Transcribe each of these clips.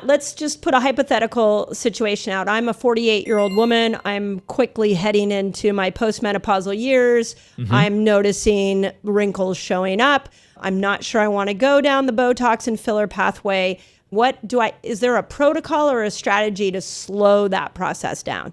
let's just put a hypothetical situation out. I'm a 48-year-old woman. I'm quickly heading into my postmenopausal years. I'm noticing wrinkles showing up. I'm not sure I want to go down the Botox and filler pathway. Is there a protocol or a strategy to slow that process down?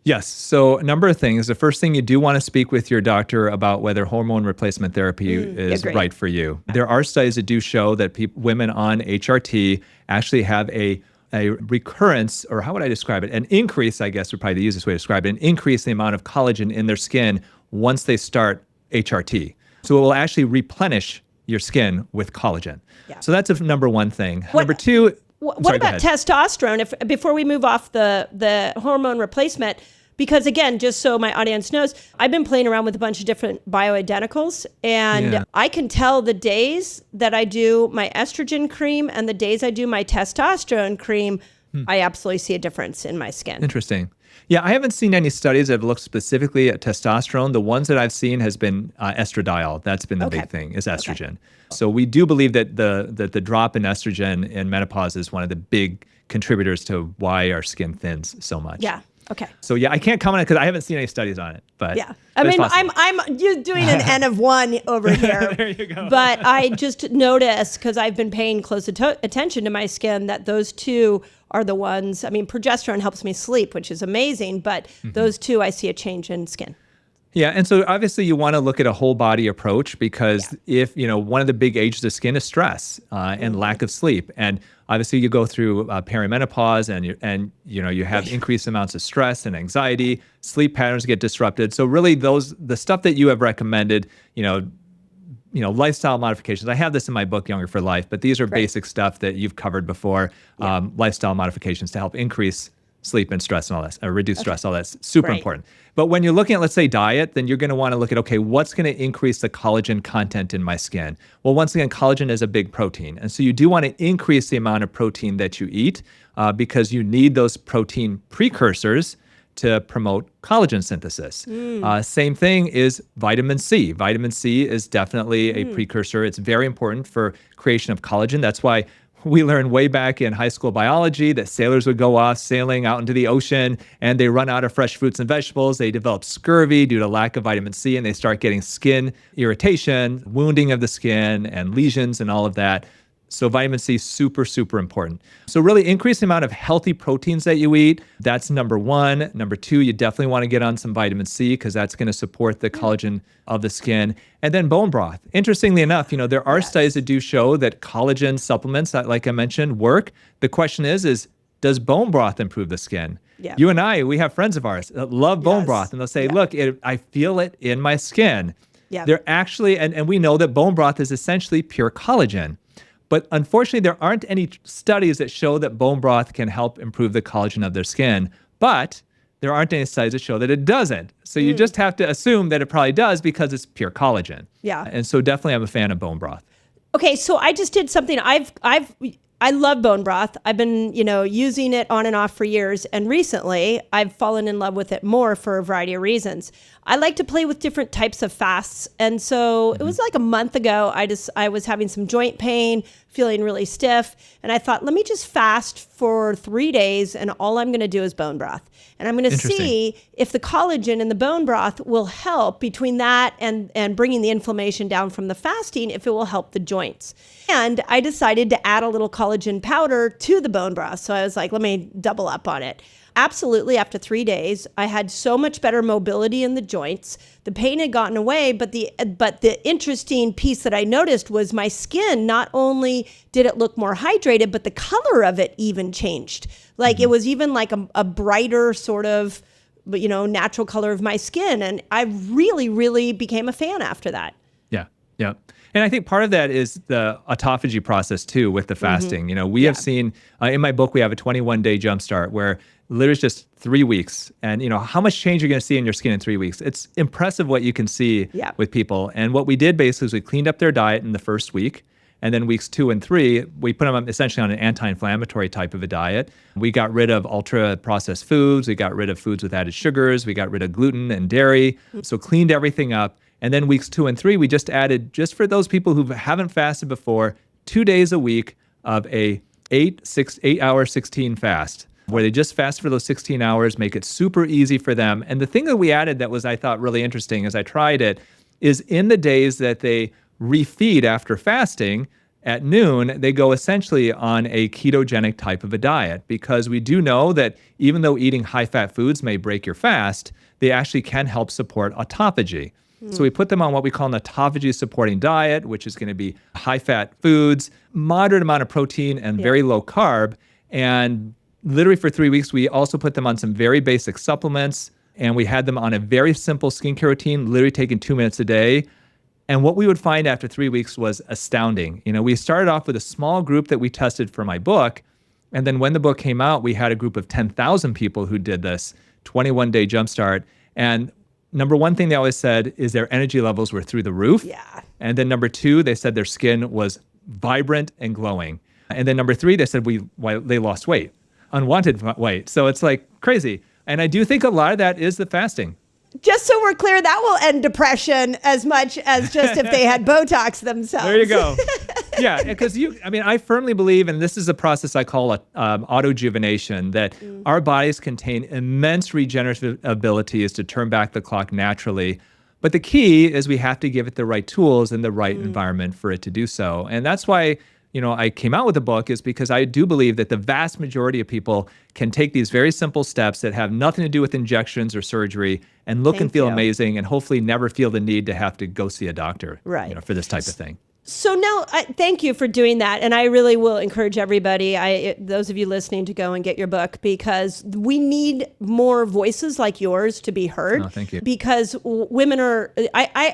Yes. So a number of things. The first thing, you do want to speak with your doctor about whether hormone replacement therapy is right for you. There are studies that do show that women on HRT actually have a recurrence, or how would I describe it? An increase, I guess would probably be the easiest way to describe it, an increase in the amount of collagen in their skin once they start HRT. So it will actually replenish your skin with collagen. Yeah. So that's a number one thing. Number two, what about testosterone? Before we move off the hormone replacement, because again, just so my audience knows, I've been playing around with a bunch of different bioidenticals, and I can tell the days that I do my estrogen cream and the days I do my testosterone cream, I absolutely see a difference in my skin. Interesting. Yeah, I haven't seen any studies that have looked specifically at testosterone. The ones that I've seen has been estradiol. That's been the big thing, is estrogen. Okay. So we do believe that the drop in estrogen in menopause is one of the big contributors to why our skin thins so much. Yeah. Okay. So yeah, I can't comment on it because I haven't seen any studies on it. But yeah, I mean, I'm you're doing an N of one over here. There you go. But I just noticed, because I've been paying close attention to my skin, that those two are the ones. I mean, progesterone helps me sleep, which is amazing, but those two, I see a change in skin. Yeah, and so obviously you want to look at a whole body approach, because if, one of the big ages of skin is stress and lack of sleep. And obviously you go through perimenopause and you have increased amounts of stress and anxiety, sleep patterns get disrupted. So really the stuff that you have recommended, lifestyle modifications. I have this in my book, Younger for Life, but these are basic stuff that you've covered before, lifestyle modifications to help increase sleep and stress and all that, reduce stress, all that's super important. But when you're looking at, let's say, diet, then you're going to want to look at, okay, what's going to increase the collagen content in my skin? Well, once again, collagen is a big protein. And so you do want to increase the amount of protein that you eat because you need those protein precursors to promote collagen synthesis. Same thing is vitamin C. Vitamin C is definitely a precursor. It's very important for creation of collagen. That's why we learned way back in high school biology that sailors would go off sailing out into the ocean and they run out of fresh fruits and vegetables. They develop scurvy due to lack of vitamin C, and they start getting skin irritation, wounding of the skin, and lesions and all of that. So vitamin C is super, super important. So really increase the amount of healthy proteins that you eat. That's number one. Number two, you definitely want to get on some vitamin C because that's going to support the collagen of the skin. And then bone broth. Interestingly enough, there are studies that do show that collagen supplements, that, like I mentioned, work. The question is does bone broth improve the skin? Yeah. You and I, we have friends of ours that love bone broth, and they'll say, look, I feel it in my skin. Yeah. They're actually, and we know that bone broth is essentially pure collagen. But unfortunately, there aren't any studies that show that bone broth can help improve the collagen of their skin. But there aren't any studies that show that it doesn't. So you just have to assume that it probably does because it's pure collagen. Yeah. And so definitely I'm a fan of bone broth. Okay, so I just did something. I love bone broth. I've been, using it on and off for years. And recently, I've fallen in love with it more for a variety of reasons. I like to play with different types of fasts. And so it was like a month ago, I was having some joint pain, feeling really stiff. And I thought, let me just fast for 3 days. And all I'm going to do is bone broth. And I'm going to see if the collagen in the bone broth will help between that and bringing the inflammation down from the fasting, if it will help the joints. And I decided to add a little collagen powder to the bone broth. So I was like, let me double up on it. Absolutely, after 3 days, I had so much better mobility in the joints. The pain had gotten away, but the interesting piece that I noticed was my skin, not only did it look more hydrated, but the color of it even changed. Like it was even like a brighter sort of, natural color of my skin. And I really, really became a fan after that. Yeah, yeah. And I think part of that is the autophagy process too with the fasting. We have seen, in my book, we have a 21-day jumpstart where literally it's just 3 weeks. And how much change you're going to see in your skin in 3 weeks. It's impressive what you can see with people. And what we did basically is we cleaned up their diet in the first week. And then weeks 2 and 3, we put them essentially on an anti-inflammatory type of a diet. We got rid of ultra-processed foods. We got rid of foods with added sugars. We got rid of gluten and dairy. So cleaned everything up. And then weeks 2 and 3, we just added, just for those people who haven't fasted before, 2 days a week of a 8-hour 16 fast, where they just fast for those 16 hours, make it super easy for them. And the thing that we added that was, I thought, really interesting as I tried it is in the days that they refeed after fasting, at noon, they go essentially on a ketogenic type of a diet, because we do know that even though eating high-fat foods may break your fast, they actually can help support autophagy. So we put them on what we call an autophagy supporting diet, which is going to be high-fat foods, moderate amount of protein, and very low carb. And literally for 3 weeks, we also put them on some very basic supplements, and we had them on a very simple skincare routine, literally taking 2 minutes a day. And what we would find after 3 weeks was astounding. We started off with a small group that we tested for my book. And then when the book came out, we had a group of 10,000 people who did this 21-day jumpstart. And number one thing they always said is their energy levels were through the roof. Yeah. And then number two, they said their skin was vibrant and glowing. And then number three, they said they lost weight, unwanted weight. So it's like crazy. And I do think a lot of that is the fasting. Just so we're clear, that will end depression as much as just if they had Botox themselves. There you go. Yeah, because I firmly believe, and this is a process I call autojuvenation, that our bodies contain immense regenerative abilities to turn back the clock naturally. But the key is we have to give it the right tools and the right environment for it to do so. And that's why I came out with the book, is because I do believe that the vast majority of people can take these very simple steps that have nothing to do with injections or surgery and look and feel amazing, and hopefully never feel the need to have to go see a doctor for this type of thing. So now, thank you for doing that. And I really will encourage everybody, those of you listening, to go and get your book, because we need more voices like yours to be heard. Oh, thank you. Because women are,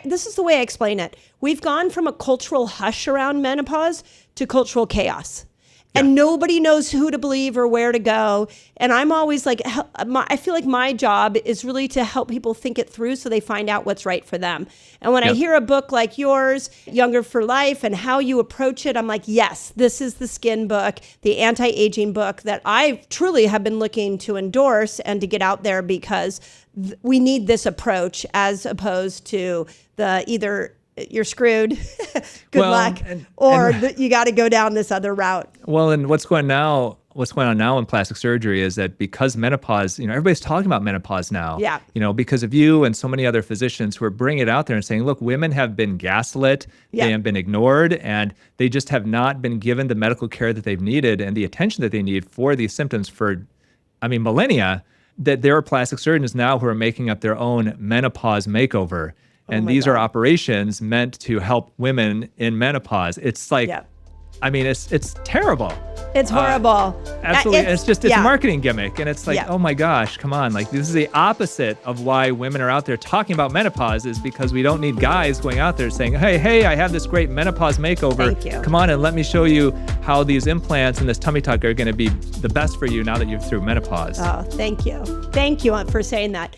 this is the way I explain it. We've gone from a cultural hush around menopause to cultural chaos. And nobody knows who to believe or where to go. And I'm always like, I feel like my job is really to help people think it through so they find out what's right for them. And when I hear a book like yours, Younger for Life, and how you approach it, I'm like, yes, this is the skin book, the anti-aging book that I truly have been looking to endorse and to get out there, because we need this approach as opposed to the either you're screwed, good luck, or you got to go down this other route. Well, and what's going on now in plastic surgery is that because menopause, everybody's talking about menopause now. Yeah. Because of you and so many other physicians who are bringing it out there and saying, look, women have been gaslit, they have been ignored, and they just have not been given the medical care that they've needed and the attention that they need for these symptoms for, millennia, that there are plastic surgeons now who are making up their own menopause makeover. And these are operations meant to help women in menopause. It's like, it's terrible. It's horrible. Absolutely. It's a marketing gimmick. And it's like, oh my gosh, come on. Like, this is the opposite of why women are out there talking about menopause, is because we don't need guys going out there saying, hey, I have this great menopause makeover. Thank you. Come on and let me show you how these implants and this tummy tuck are going to be the best for you now that you're through menopause. Oh, thank you. Thank you for saying that.